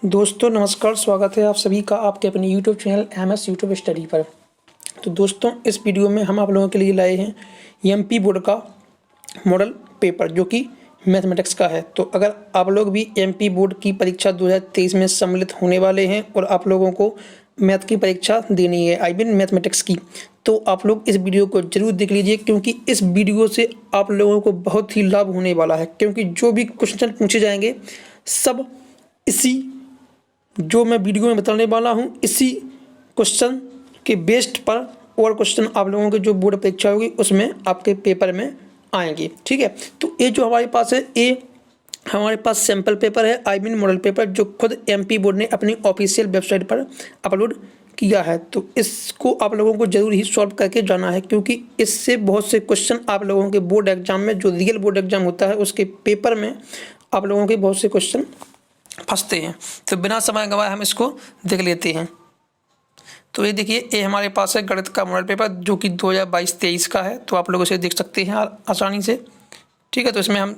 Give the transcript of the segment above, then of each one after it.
दोस्तों नमस्कार, स्वागत है आप सभी का आपके अपने YouTube channel MS YouTube study पर। तो दोस्तों इस वीडियो में हम आप लोगों के लिए लाए हैं MP बोर्ड का मॉडल पेपर जो कि मैथमेटिक्स का है। तो अगर आप लोग भी MP बोर्ड की परीक्षा 2023 में सम्मिलित होने वाले हैं और आप लोगों को मैथ की परीक्षा देनी है, आई मीन मैथमेटिक्स की, तो आप लोग इस वीडियो को जरूर देख लीजिए क्योंकि इस वीडियो से आप लोगों को बहुत ही लाभ होने वाला है। क्योंकि जो भी क्वेश्चन पूछे जाएंगे सब इसी जो मैं वीडियो में बताने वाला हूं इसी क्वेश्चन के बेस्ड पर और क्वेश्चन आप लोगों के जो बोर्ड परीक्षा होगी उसमें आपके पेपर में आएंगे। ठीक है, तो ये जो हमारे पास है ये हमारे पास सैम्पल पेपर है, आई मीन मॉडल पेपर, जो खुद MP बोर्ड ने अपनी ऑफिशियल वेबसाइट पर अपलोड किया है। तो इसको आप लोगों को जरूर ही सॉल्व करके जाना है क्योंकि इससे बहुत से क्वेश्चन आप लोगों के बोर्ड एग्जाम में, जो रियल बोर्ड एग्जाम होता है उसके पेपर में आप लोगों के बहुत से क्वेश्चन फंसते हैं। तो बिना समय गंवाए हम इसको देख लेते हैं। तो ये देखिए, ये हमारे पास है गणित का मॉडल पेपर जो कि 2022-23 का है। तो आप लोग इसे देख सकते हैं आसानी से। ठीक है, तो इसमें हम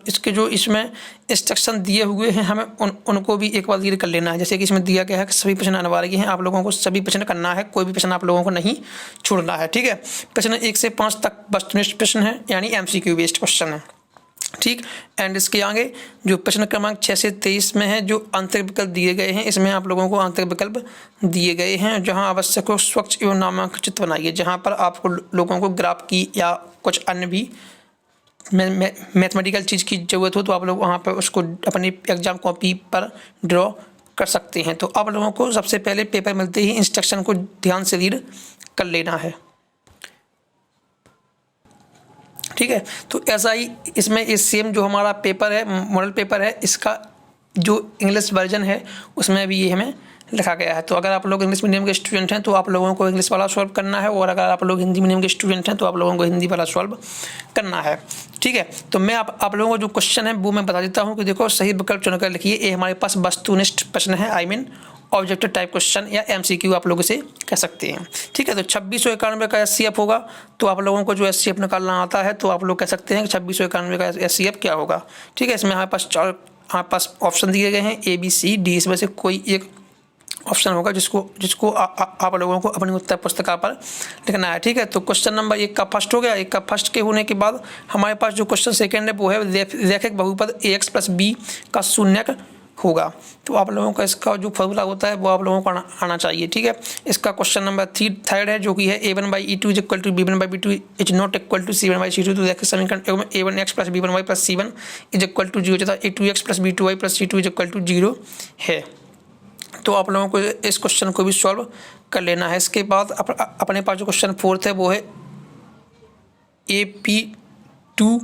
इसमें इंस्ट्रक्शन दिए हुए हैं, हमें उनको भी एक बार रीड कर लेना है। जैसे कि इसमें दिया गया है कि सभी प्रश्न अनिवार्य हैं, आप लोगों को सभी प्रश्न करना है, कोई भी प्रश्न आप लोगों को नहीं छोड़ना है। ठीक है, प्रश्न 1 से 5 तक वस्तुनिष्ठ प्रश्न है, यानी MCQ बेस्ड क्वेश्चन है। ठीक, एंड इसके आगे जो प्रश्न क्रमांक 6 से 23 में है, जो आंतरिक विकल्प दिए गए हैं, इसमें आप लोगों को आंतरिक विकल्प दिए गए हैं। जहां आवश्यक हो स्वच्छ एवं नामांकित बनाइए, जहां पर आपको लोगों को ग्राफ की या कुछ अन्य भी मैथमेटिकल चीज़ की ज़रूरत हो तो आप लोग वहां पर उसको अपनी एग्जाम कॉपी पर ड्रॉ कर सकते हैं। तो आप लोगों को सबसे पहले पेपर मिलते ही इंस्ट्रक्शन को ध्यान से रीड कर लेना है। ठीक है, तो ऐसा ही इसमें इस सेम जो हमारा पेपर है, मॉडल पेपर है, इसका जो इंग्लिश वर्जन है उसमें भी ये हमें लिखा गया है। तो अगर आप लोग इंग्लिश मीडियम के स्टूडेंट हैं तो आप लोगों को इंग्लिश वाला सॉल्व करना है, और अगर आप लोग हिंदी मीडियम के स्टूडेंट हैं तो आप लोगों को हिंदी वाला सॉल्व करना है। ठीक है, तो मैं आप लोगों को जो क्वेश्चन है वो मैं बता देता हूँ कि देखो, सही विकल्प चुनकर लिखिए। ये हमारे पास वस्तुनिष्ठ प्रश्न है, I mean objective type question या MCQ आप लोग इसे कह सकते हैं। ठीक है, तो 2691 का SCF होगा। तो आप लोगों को जो SCF निकालना आता है तो आप लोग कह सकते हैं कि 2691 का SCF क्या होगा। ठीक है, इसमें हमारे पास ऑप्शन दिए गए हैं ABCD, इसमें से कोई एक ऑप्शन होगा जिसको आप लोगों को अपनी उत्तर पुस्तिका पर लिखना है। ठीक है, तो क्वेश्चन नंबर 1 का फर्स्ट हो गया। 1 का फर्स्ट के होने के बाद हमारे पास जो क्वेश्चन सेकंड है वो है रैखिक बहुपद AX + B का शून्यक होगा। तो आप लोगों का इसका जो फॉर्मूला होता है वो आप लोगों को आना चाहिए। ठीक है, इसका क्वेश्चन नंबर थर्ड है जो कि है A1/E2 = B1/B2 is not equal to C1/C2। तो देखिए समीकरण A1x + B1y + C1 = 0 तथा A2x + B2y + C2 = 0 है। तो आप लोगों को इस क्वेश्चन को भी सॉल्व कर लेना है। इसके बाद अपने पास जो क्वेश्चन फोर्थ है वो है AP2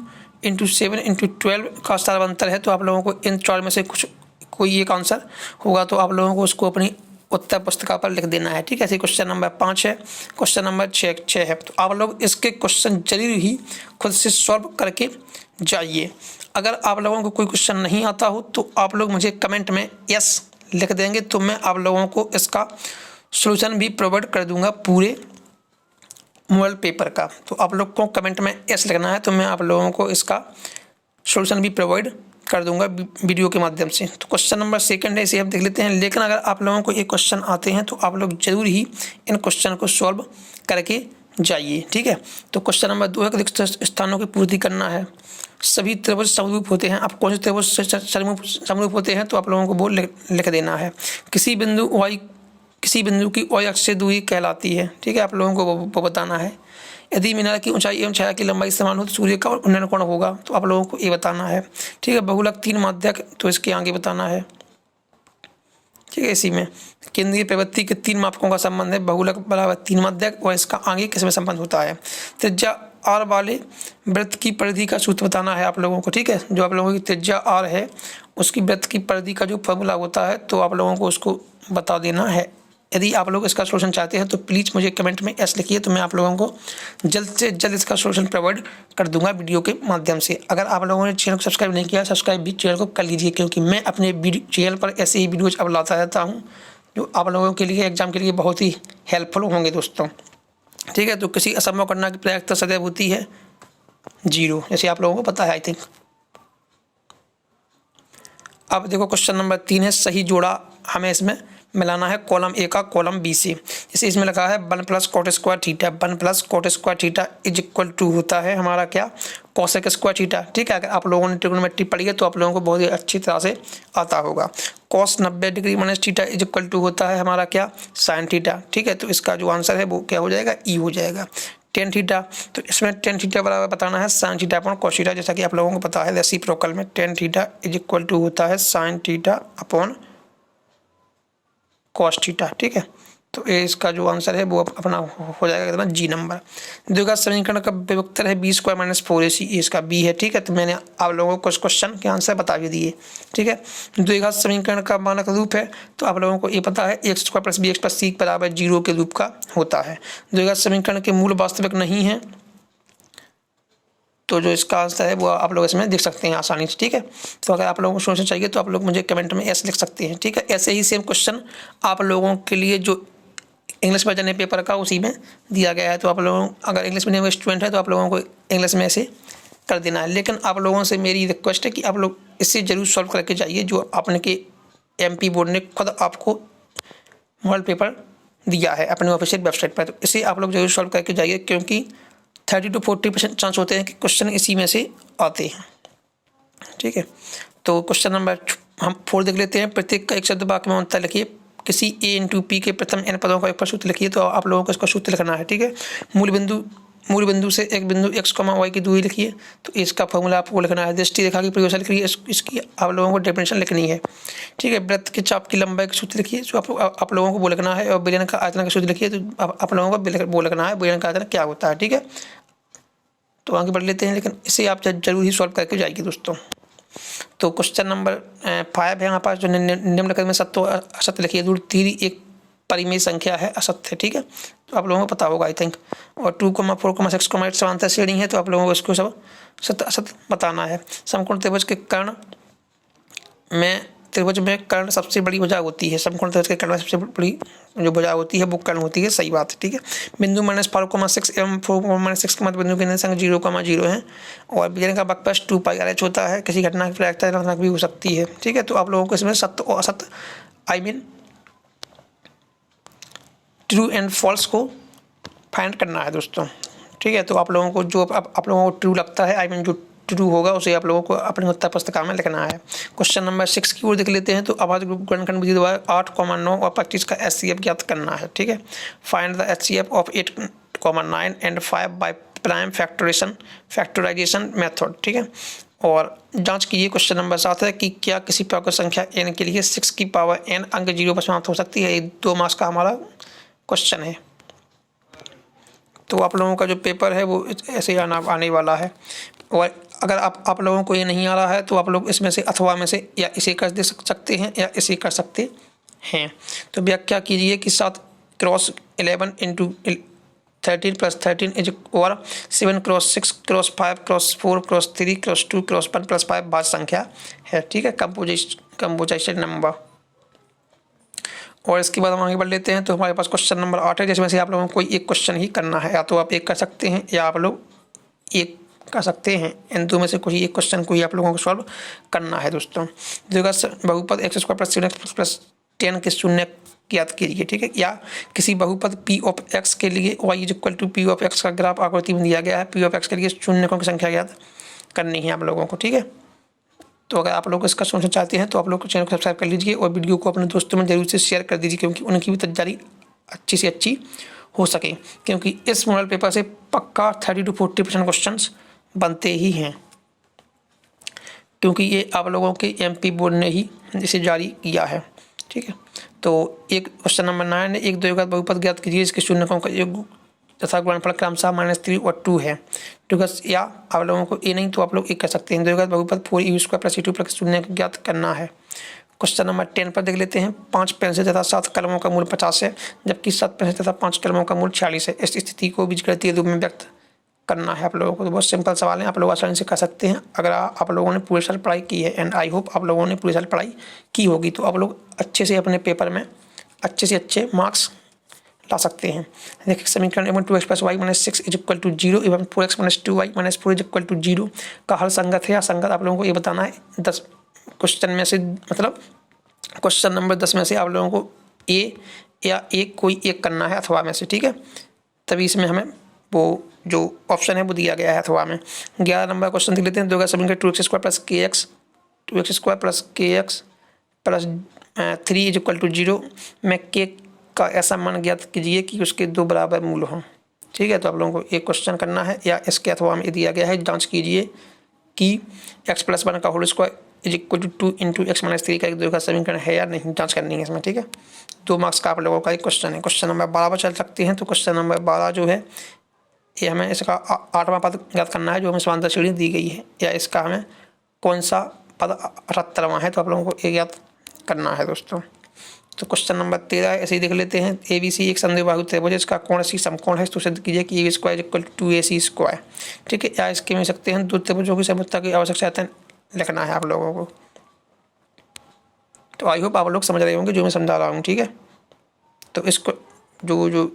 × 7 × 12 का सारांतर है। तो आप लोगों को इन 4 में से कोई एक आंसर होगा, तो आप लोगों को उसको अपनी उत्तर पुस्तिका पर लिख देना है। ठीक है, ऐसे क्वेश्चन नंबर 5 है, क्वेश्चन नंबर 6 है। तो आप लोग इसके क्वेश्चन जरूर ही खुद से सॉल्व करके जाइए। अगर आप लोगों को कोई क्वेश्चन नहीं आता हो तो आप लोग मुझे कमेंट में यस लिख देंगे, तो मैं आप लोगों को इसका सॉल्यूशन भी प्रोवाइड कर दूंगा पूरे मॉडल पेपर का। तो आप लोग को कमेंट में यस लिखना है, तो मैं आप लोगों को इसका सॉल्यूशन भी प्रोवाइड कर दूंगा वीडियो के माध्यम से। तो क्वेश्चन नंबर सेकंड है, इसे आप देख लेते हैं। लेकिन अगर आप लोगों को ये क्वेश्चन आते हैं तो आप लोग जरूर ही इन क्वेश्चन को सॉल्व करके जाइए। ठीक है, तो क्वेश्चन नंबर 2 है कि रिक्त स्थानों की पूर्ति करना है। सभी त्रिभुज समरूप होते हैं। आप कौन से त्रिभुज समरूप होते हैं तो आप लोगों को वो लिख देना है। किसी बिंदु की y अक्ष से दूरी कहलाती है। ठीक है, आप लोगों को वो बताना है। यदि मीनार की ऊंचाई एवं छाया की लंबाई समान हो तो सूर्य का उन्नयन कोण होगा। तो आप लोगों को ये बताना है। ठीक है, बहुलक 3 माध्यक, तो इसके आगे बताना है। ठीक है, इसी में केंद्रीय प्रवृत्ति के 3 मापकों का संबंध है, बहुलक बराबर 3 माध्यक, और इसका आगे किसमें संबंध होता है। त्रिज्या R वाले वृत्त की परिधि का सूत्र बताना है आप लोगों को। ठीक है, जो आप लोगों की त्रिज्या R है उसकी वृत्त की परिधि का जो फॉर्मूला होता है तो आप लोगों को उसको बता देना है। यदि आप लोग इसका सॉल्यूशन चाहते हैं तो प्लीज़ मुझे कमेंट में एस लिखिए, तो मैं आप लोगों को जल्द से जल्द इसका सॉल्यूशन प्रोवाइड कर दूंगा वीडियो के माध्यम से। अगर आप लोगों ने चैनल को सब्सक्राइब नहीं किया, सब्सक्राइब भी चैनल को कर लीजिए, क्योंकि मैं अपने चैनल पर ऐसे ही वीडियोज अब लाता रहता हूँ जो आप लोगों के लिए एग्जाम के लिए बहुत ही हेल्पफुल होंगे दोस्तों। ठीक है, तो किसी असंभव करना की प्रयास सदैव होती है 0, जैसे आप लोगों को पता है आई थिंक। अब देखो क्वेश्चन नंबर 3 है, सही जोड़ा हमें इसमें मिलाना है कॉलम ए का कॉलम बी से। जैसे इसमें लिखा है 1 + cot square theta, 1 + cot square theta is equal to होता है हमारा क्या, कोसेक स्क्वायर थीटा। ठीक है, अगर आप लोगों ने ट्रिग्नोमेट्री पढ़ी है तो आप लोगों को बहुत ही अच्छी तरह से आता होगा। cos 90 degree minus theta is equal to होता है हमारा क्या, साइन थीटा। ठीक है, तो इसका जो आंसर है वो क्या हो जाएगा, ई हो जाएगा। टेन थीटा, तो इसमें टेन थीटा बराबर बताना है sine theta upon cos theta, जैसा कि आप लोगों को पता है रेसिप्रोकल में tan theta is equal to होता है sine theta upon cos theta. ठीक है, तो ये इसका जो आंसर है वो अपना हो जाएगा कितना, जी नंबर। द्विघात समीकरण का विभक्तर है b² - 4ac, इसका बी है। ठीक है, तो मैंने आप लोगों को क्वेश्चन के आंसर बता भी दिए। ठीक है, द्विघात समीकरण का मानक रूप है तो आप लोगों को ये पता है x² + bx + c = 0 के रूप का होता है। द्विघात समीकरण के मूल वास्तविक नहीं है, तो जो इसका आंसर है वो आप लोग इसमें देख सकते हैं आसानी से। ठीक है, तो अगर आप लोगों को सोचना चाहिए तो आप लोग मुझे कमेंट में ऐसे लिख सकते हैं। ठीक है, ऐसे ही सेम क्वेश्चन आप लोगों के लिए जो इंग्लिश वर्जन है पेपर का उसी में दिया गया है, तो आप लोगों अगर इंग्लिश मीडियम स्टूडेंट है तो आप लोगों को इंग्लिश में ऐसे कर देना है। लेकिन आप लोगों से मेरी रिक्वेस्ट है कि आप लोग इससे ज़रूर सॉल्व करके जाइए, जो आपने के MP बोर्ड ने खुद आपको मॉडल पेपर दिया है अपने ऑफिशियल वेबसाइट पर, तो इसे आप लोग जरूर सॉल्व करके जाइए, क्योंकि 30 to 40% चांस होते हैं कि क्वेश्चन इसी में से आते हैं। ठीक है, तो क्वेश्चन नंबर हम 4 देख लेते हैं। प्रत्येक का एक शब्द वाक्य में उत्तर लिखिए। किसी a × p के प्रथम n पदों का एक पर सूत्र लिखिए, तो आप लोगों को इसका सूत्र लिखना है। ठीक है, मूल बिंदु से एक बिंदु x, y की दूरी लिखिए, तो इसका फॉर्मूला आपको लिखना है। दृष्टि रेखा की परिभाषा लिखिए, इसकी आप लोगों को डेफिनेशन लिखनी है। ठीक है, वृत्त के चाप की लंबाई का सूत्र लिखिए, जो आप लोगों को वो लिखना है। और विलयन का आयतन का सूत्र लिखिए, तो आप लोगों को वो लिखना है विलयन का आयतन क्या होता है। ठीक है, तो आगे बढ़ लेते हैं, लेकिन इसे आप जरूर ही सॉल्व करके जाएगी दोस्तों। तो क्वेश्चन नंबर 5 है यहाँ पास, जो निम्नलिखित में सत्य असत्य लिखिए। दूरतीरी एक परिमेय संख्या है, असत्य है। ठीक है, तो आप लोगों को पता होगा आई थिंक। और 2, 4, 6, 8 समांतर श्रेणी है, तो आप लोगों को इसको सब सत्य असत्य बताना है। समकोण त्रिभुज के कर्ण में कर्ण सबसे बड़ी भुजा होती है। समकोण त्रिभुज के कर्ण में सबसे बड़ी जो भुजा होती है वो कर्ण होती है, सही बात है। ठीक है, बिंदु -4,6 एवं 4,6 के मध्य बिंदु के संग 0,0 है, और विलयन का बकपश 2πRh होता है। किसी घटना की प्रायिकता ऋणात्मक भी हो सकती है। ठीक है, तो आप लोगों को इसमें सत्य और असत्य I mean true and false को फाइंड करना है दोस्तों। ठीक है, तो आप लोगों को जो आप लोगों को ट्रू लगता है, आई मीन जो ट्रू होगा उसे आप लोगों को अपनी उत्तर पुस्तिका में लिखना है। क्वेश्चन नंबर 6 की ओर देख लेते हैं। तो आवाज गुणनखंड विधि द्वारा 8,9 और 25 का HCF ज्ञात करना है। ठीक है, find the HCF of 8,9 and 5 by prime factorization method. ठीक है, और जांच कीजिए क्वेश्चन नंबर 7 है कि क्या किसी प्राकृत संख्या n के लिए 6 की पावर n अंक 0 पर समाप्त हो सकती है। ये 2 मार्क्स का हमारा क्वेश्चन है। तो आप लोगों का जो पेपर है वो ऐसे आने वाला है, और अगर आप लोगों को ये नहीं आ रहा है तो आप लोग इसमें से अथवा में से या इसे कर दे सकते हैं या इसे कर सकते हैं। तो व्याख्या कीजिए कि 7 × 11 × 13 + 13 इज ओवर 7 × 6 × 5 × 4 × 3 × 2 × 1 + 5 भाज्य संख्या है। ठीक है, कंपोजिशन नंबर। और इसके बाद हम आगे बढ़ लेते हैं। तो हमारे पास क्वेश्चन नंबर 8 है, जिसमें से आप लोगों को कोई एक क्वेश्चन ही करना है। या तो आप एक कर सकते हैं या आप लोग एक कर सकते हैं, इन दो में से कोई एक क्वेश्चन को ही आप लोगों को सॉल्व करना है दोस्तों। द्विघात बहुपद x² + 7x + 10 के शून्य ज्ञात कीजिए। ठीक है, या किसी बहुपद p ऑफ x के लिए y = p ऑफ x का ग्राफ आकृति में दिया गया है। p ऑफ x के लिए शून्यकों की संख्या ज्ञात करनी है आप लोगों को। ठीक है, तो अगर आप लोग इसका सोचना चाहते हैं तो आप लोग चैनल को सब्सक्राइब कर लीजिए और वीडियो को अपने दोस्तों में जरूर से शेयर कर दीजिए, क्योंकि उनकी भी तैयारी अच्छी से अच्छी हो सके, क्योंकि इस मॉडल पेपर से पक्का 30 to 40% क्वेश्चन बनते ही हैं, क्योंकि ये आप लोगों के MP बोर्ड ने ही इसे जारी किया है। ठीक है, तो एक क्वेश्चन नंबर 9 है, एक द्विघात बहुपद ज्ञात कीजिए इसके शून्यकों का योग तथा गुणनफल क्रमशः -3 और 2 है। द्विघात, या आप लोगों को ये नहीं तो आप लोग एक कर सकते हैं। द्विघात बहुपद 4u² + c2 + शून्य ज्ञात करना है। क्वेश्चन नंबर 10 पर देख लेते हैं। 5 पेंसिल तथा 7 कलमों का मूल 50 है, जबकि 7 पेंसिल तथा 5 कलमों का मूल 46 है। इस स्थिति को बीजगणितीय रूप में व्यक्त करना है आप लोगों को। तो बहुत सिंपल सवाल है, आप लोग आसानी से कर सकते हैं अगर आप लोगों ने पूरे साल पढ़ाई की है, एंड आई होप आप लोगों ने पूरे साल पढ़ाई की होगी, तो आप लोग अच्छे से अपने पेपर में अच्छे से अच्छे मार्क्स ला सकते हैं। देखिए समीकरण एवं 2x + y - 6 = 0 एवं 4x - 2y - 4 = 0 का हल संगत है या संगत, आप लोगों को ये बताना है। 10 क्वेश्चन में से मतलब क्वेश्चन नंबर 10 में से आप लोगों को ए या कोई एक करना है अथवा में से, ठीक है। तभी इसमें हमें वो जो ऑप्शन है वो दिया गया है अथवा में। 11 नंबर क्वेश्चन देख लेते हैं। 2 का समीकरण 2x² plus kx 2x² plus kx plus 3 is equal to 0 में k का ऐसा मान ज्ञात कीजिए कि उसके 2 बराबर मूल हों, ठीक है। तो आप लोगों को एक क्वेश्चन करना है या इसके अथवा में दिया गया है। जांच कीजिए कि x+1 का whole square is equal to 2 into x minus 3 का एक 2 का समीकरण है या नहीं, जांच करनी है इसमें, ठीक है। 2 मार्क्स का आप लोगों का एक क्वेश्चन है। क्वेश्चन नंबर 12 पर चल सकते हैं। तो क्वेश्चन नंबर 12 जो है ये हमें इसका 8वां पद ज्ञात करना है जो हमें समांतर श्रेणी दी गई है, या इसका हमें कौन सा पद 78वां है, तो आप लोगों को ये ज्ञात करना है दोस्तों। तो क्वेश्चन नंबर 13 ऐसे ही देख लेते हैं। ABC एक समद्विबाहु त्रिभुज है, इसका कोण C समकोण है, तो सिद्ध कीजिए कि AB square equal to 2AC², ठीक है। या इसके में सकते हैं दो त्रिभुजों की समरूपता की आवश्यकता लिखना है आप लोगों को। तो आई होप आप लोग समझ रहे होंगे जो मैं समझा रहा हूँ, ठीक है। तो इसको जो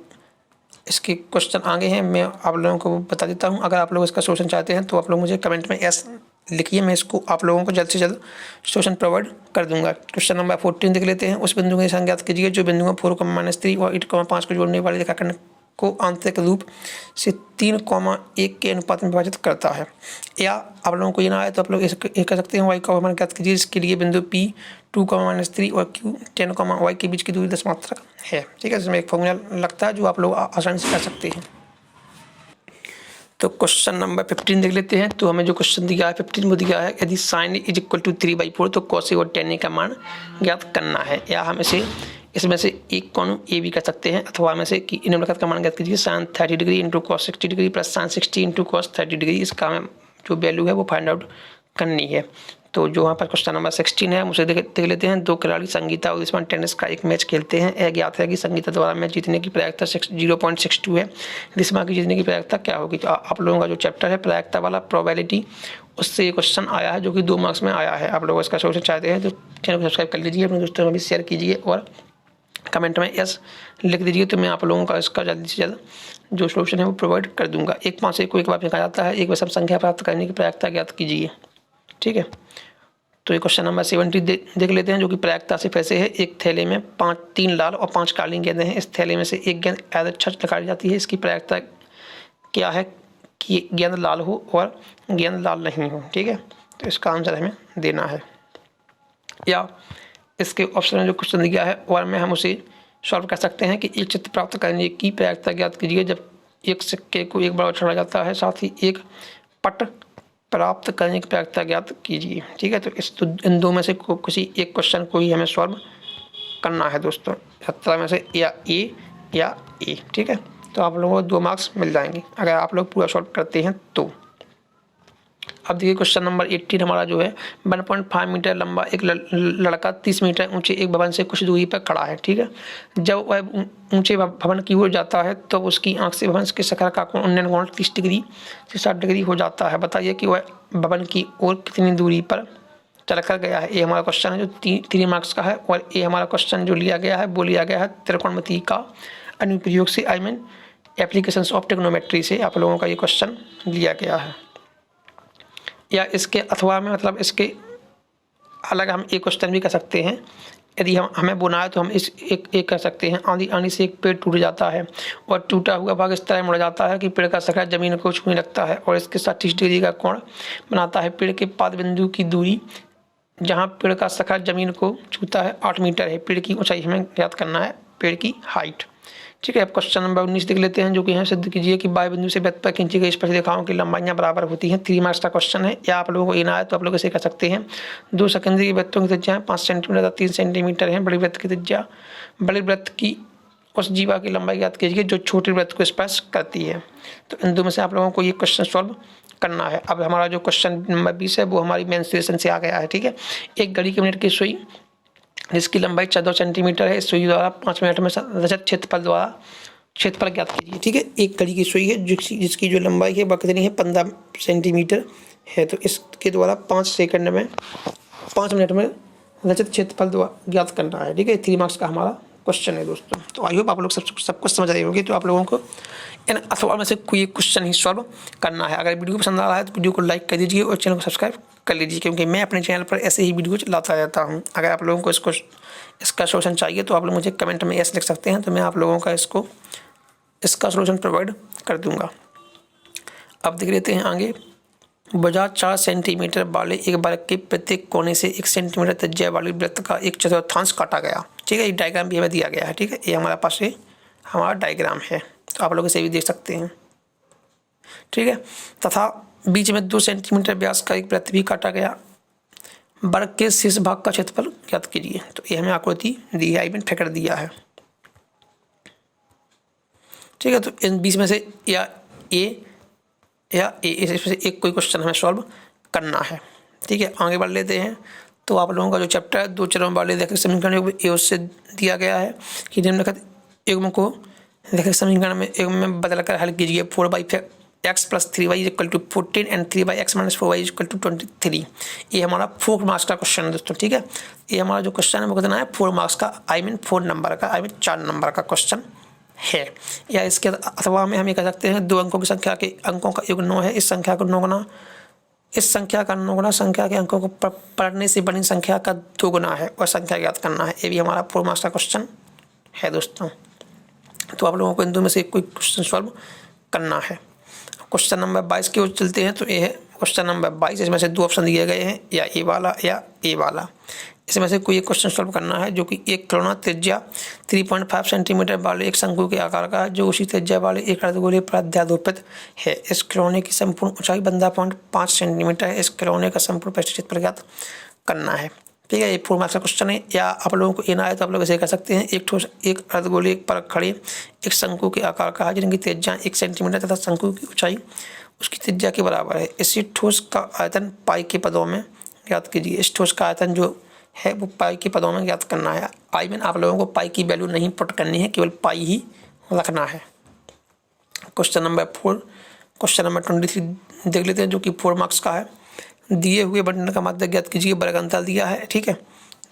इसके क्वेश्चन आगे हैं मैं आप लोगों को बता देता हूँ। अगर आप लोग इसका सोल्यूशन चाहते हैं तो आप लोग मुझे कमेंट में यस लिखिए, मैं इसको आप लोगों को जल्द से जल्द सोल्यूशन प्रोवाइड कर दूंगा। क्वेश्चन नंबर 14 देख लेते हैं। उस बिंदु की संख्या ज्ञात कीजिए जो बिंदुओं 4,-3 और 8,5 को जोड़ने वाले रेखाखंड को आंतरिक रूप से 3,1 के अनुपात में विभाजित करता है। या आप लोगों को ये ना आए तो आप लोग ये कर सकते हैं y का मान ज्ञात कीजिए जिसके लिए बिंदु P 2,-3 और Q 10, y के बीच की दूरी 10 मात्रक है, ठीक है। इसमें एक फॉर्मूला लगता है जो आप लोग आसानी से कर सकते हैं। तो क्वेश्चन नंबर 15 देख लेते हैं। तो हमें जो क्वेश्चन दिया है 15 में दिया है यदि sin इज इक्वल टू 3/4 तो cos और tan का मान ज्ञात करना है। या हम इसमें से एक कोण ए भी कर सकते हैं अथवा में से कि निम्नलिखित का मान ज्ञात कीजिए sin 30 degree into cos 60 degree plus sin 60 into cos 30 degree. इसका हमें जो वैल्यू है वो फाइंड आउट करनी है। तो जो वहाँ पर क्वेश्चन नंबर 16 है उसे देख लेते हैं। 2 खिलाड़ी संगीता और इस्मान टेनिस का एक मैच खेलते हैं। यह ज्ञात है कि संगीता द्वारा मैच जीतने की प्रायिकता 0.62 है। रिस्मा की जीतने की प्रायिकता क्या होगी। तो आप लोगों का जो चैप्टर है प्रायिकता वाला प्रोबेबिलिटी, उससे ये क्वेश्चन आया है जो कि 2 मार्क्स में आया है। आप लोग इसका सोल्यूशन चाहते हैं तो चैनल को सब्सक्राइब कर लीजिए, अपने दोस्तों में भी शेयर कीजिए और कमेंट में यस लिख दीजिए। तो मैं आप लोगों का इसका जल्दी से जल्द जो सोल्यूशन है वो प्रोवाइड कर दूंगा। 1/5 को एक बार लिखा जाता है। एक विषम संख्या प्राप्त करने की प्रायिकता ज्ञात कीजिए, ठीक है। तो ये क्वेश्चन नंबर 70 देख लेते हैं जो कि प्रायिकता से कैसे है। एक थैले में 3 लाल और 5 काली गेंदें हैं। इस थैले में से एक गेंद यादृच्छिक निकाली जाती है। इसकी प्रायिकता क्या है कि गेंद लाल हो और गेंद लाल नहीं हो, ठीक है। तो इसका आंसर हमें देना है। या इसके ऑप्शन में जो क्वेश्चन दिया है और में हम उसे सॉल्व कर सकते हैं कि एक चित्र प्राप्त करने की प्रायिकता ज्ञात कीजिए जब एक सिक्के को एक बार छोड़ा जाता है, साथ ही एक पट प्राप्त करने की प्रायिकता ज्ञात कीजिए, ठीक है। तो इन 2 में से किसी एक क्वेश्चन को ही हमें सॉल्व करना है दोस्तों। 17 में से या ए, ठीक है। तो आप लोगों को 2 मार्क्स मिल जाएंगे अगर आप लोग पूरा सॉल्व करते हैं तो। अब देखिए क्वेश्चन नंबर 18 हमारा जो है 1.5 मीटर लंबा एक लड़का 30 मीटर ऊंचे एक भवन से कुछ दूरी पर खड़ा है, ठीक है। जब वह ऊंचे भवन की ओर जाता है तो उसकी आंख से भवन के शिखर का कोण उन्नयन कोण 30 डिग्री से 60 डिग्री हो जाता है। बताइए कि वह भवन की ओर कितनी दूरी पर चलकर गया है। ये हमारा क्वेश्चन है जो 3 मार्क्स का है। और ये हमारा क्वेश्चन जो लिया गया है वो लिया गया है त्रिकोणमिति का अनुप्रयोग से, I mean applications of trigonometry से आप लोगों का ये क्वेश्चन लिया गया है। या इसके अथवा में मतलब इसके अलग हम एक क्वेश्चन भी कर सकते हैं। यदि हमें बुना है तो हम इस एक कर सकते हैं। आंधी आने से एक पेड़ टूट जाता है और टूटा हुआ भाग इस तरह मुड़ जाता है कि पेड़ का शिखर जमीन को छूने लगता है और इसके साथ 30 डिग्री का कोण बनाता है। पेड़ के पाद बिंदु की दूरी जहाँ पेड़ का शिखर जमीन को छूता है 8 मीटर है। पेड़ की ऊंचाई हमें याद करना है, पेड़ की हाइट, ठीक है। अब क्वेश्चन नंबर 19 देख लेते हैं जो कि यहाँ सिद्ध कीजिए कि बाएं बिंदु से वृत्त पर खींची गई स्पर्श रेखाओं की लंबाइयाँ बराबर होती हैं। 3 मार्क्स का क्वेश्चन है। या आप लोगों को इना है तो आप लोग इसे कर सकते हैं। 2 सेकेंडरी वृत्तों की त्रिज्या 5 सेंटीमीटर 3 सेंटीमीटर है। बड़ी वृत्त की त्रिज्या बड़े वृत्त की उस जीवा की लंबाई याद कीजिए जो छोटे वृत्त को स्पर्श करती है। तो इन 2 में से आप लोगों को ये क्वेश्चन सॉल्व करना है। अब हमारा जो क्वेश्चन नंबर 20 है वो हमारी मेंस्ट्रुएशन से आ गया है, ठीक है। एक घड़ी की मिनट की सुई जिसकी लंबाई 14 सेंटीमीटर है, इस सुई द्वारा 5 मिनट में रचित क्षेत्रफल ज्ञात कीजिए, ठीक है। एक घड़ी की सुई है जिसकी जो लंबाई है वह कितनी है 15 सेंटीमीटर है। तो इसके द्वारा 5 मिनट में रचित क्षेत्रफल ज्ञात करना है, ठीक है। 3 मार्क्स का हमारा क्वेश्चन है दोस्तों। तो आई होप आप लोग सब कुछ समझ रहे होंगे। तो आप लोगों को इन अथवा में से कोई एक क्वेश्चन ही सॉल्व करना है। अगर वीडियो पसंद आ रहा है तो वीडियो को लाइक कर दीजिए और चैनल को सब्सक्राइब कर लीजिए, क्योंकि मैं अपने चैनल पर ऐसे ही वीडियो लाता रहता हूँ। अगर आप लोगों को इसका सोल्यूशन चाहिए तो आप लोग मुझे कमेंट में यस लिख सकते हैं, तो मैं आप लोगों का इसका सोल्यूशन प्रोवाइड कर दूंगा। अब देख लेते हैं आगे। बजाय 4 सेंटीमीटर वाले एक वर्ग के प्रत्येक कोने से 1 सेंटीमीटर त्रिज्या वाले वृत्त का 1/4 काटा गया। ठीक है, ये डायग्राम भी हमें दिया गया है। ठीक है, ये हमारे पास हमारा डायग्राम है, तो आप लोग इसे भी देख सकते हैं। ठीक है, तथा बीच में 2 सेंटीमीटर व्यास का एक वृत्त भी काटा गया। वर्ग के शीर्ष भाग का क्षेत्रफल ज्ञात कीजिए। तो ये हमें आकृति दी है, मैंने फिगर दिया है। ठीक है, तो इन बीच में से या ए इसमें से एक कोई क्वेश्चन हमें सॉल्व करना है। ठीक है, आगे बढ़ लेते हैं। तो आप लोगों का जो चैप्टर है 2 चरण वाले रेखिक समीकरण ए उससे दिया गया है कि निम्नलिखित युग्म को रेखिक समीकरण में युग्म में बदलकर हल कीजिए। 4x + 3y = 14 and 3x - 4y = 23। ये हमारा 4 मार्क्स का क्वेश्चन है दोस्तों। ठीक है, ये हमारा जो क्वेश्चन है वो कितना है, 4 मार्क्स का, 4 नंबर का, 4 नंबर का क्वेश्चन है। या इसके अथवा में हम ये कह सकते हैं 2 अंकों की संख्या के अंकों का योग 9 है। इस संख्या को 9 गुना इस संख्या का 9 गुना संख्या के अंकों को पढ़ने से बनी संख्या का 2 गुना है और संख्या ज्ञात करना है। ये भी हमारा 4 मार्क्स का क्वेश्चन है दोस्तों। तो आप लोगों को इन दो में से कोई क्वेश्चन सॉल्व करना है। क्वेश्चन नंबर 22 की ओर चलते हैं। तो ये है क्वेश्चन नंबर 22। इसमें से 2 ऑप्शन दिए गए हैं, या ए वाला या ए वाला। इसमें से कोई एक क्वेश्चन सॉल्व करना है जो कि एक खिलौना त्रिज्या 3.5 सेंटीमीटर वाले एक शंकु के आकार का है, जो उसी त्रिज्या वाले एक अर्धगोले पर अध्यारोपित है। इस खिलौने की संपूर्ण ऊंचाई 15.5 सेंटीमीटर है। इस खिलौने का संपूर्ण पृष्ठ पर ज्ञात करना है। ठीक है, ये 4 मार्क्स का क्वेश्चन है। या आप लोगों को ना आए तो आप लोग ऐसे कर सकते हैं, एक अर्धगोले पर खड़े एक शंकु के आकार का है, जिनकी त्रिज्या 1 सेंटीमीटर तथा शंकु की ऊंचाई उसकी त्रिज्या के बराबर है। इसी ठोस का आयतन पाई के पदों में ज्ञात कीजिए। इस ठोस का आयतन जो है वो पाई के पदों में ज्ञात करना है। आप लोगों को पाई की वैल्यू नहीं पुट करनी है, केवल पाई ही रखना है। क्वेश्चन नंबर 4, क्वेश्चन नंबर 23 देख लेते हैं, जो कि 4 मार्क्स का है। दिए हुए बंटन का माध्यक ज्ञात कीजिए। वर्ग अंतर दिया है। ठीक है,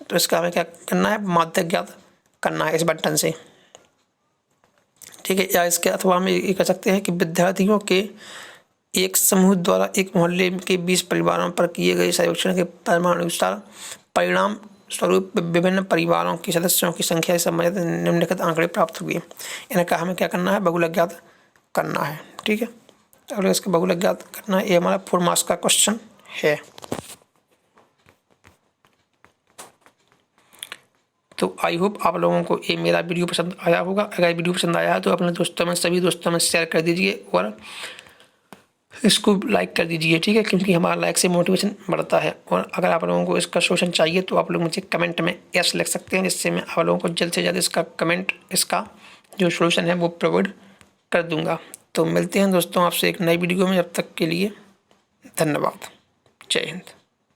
तो इसका हमें क्या करना है, माध्यक ज्ञात करना है इस बंटन से। ठीक है, या इसके अथवा हम ये कह सकते हैं कि विद्यार्थियों के एक समूह द्वारा एक मोहल्ले के 20 परिवारों पर किए गए सर्वेक्षण के परिणाम स्वरूप विभिन्न परिवारों के सदस्यों की संख्या से संबंधित निम्नलिखित आंकड़े प्राप्त हुए। इनका हमें क्या करना है, बहुलक ज्ञात करना है। ठीक है, तो इसका बहुलक ज्ञात करना है। ये हमारा 4 मार्क्स का क्वेश्चन है। तो आई होप आप लोगों को ये मेरा वीडियो पसंद आया होगा। अगर वीडियो पसंद आया है तो अपने दोस्तों में, सभी दोस्तों में शेयर कर दीजिए और इसको लाइक कर दीजिए। ठीक है, क्योंकि हमारा लाइक से मोटिवेशन बढ़ता है। और अगर आप लोगों को इसका सोल्यूशन चाहिए तो आप लोग मुझे कमेंट में यस लिख सकते हैं, जिससे मैं आप लोगों को जल्द से जल्द इसका जो सोल्यूशन है वो प्रोवाइड कर दूंगा। तो मिलते हैं दोस्तों आपसे एक नई वीडियो में। जब तक के लिए धन्यवाद। जय हिंद।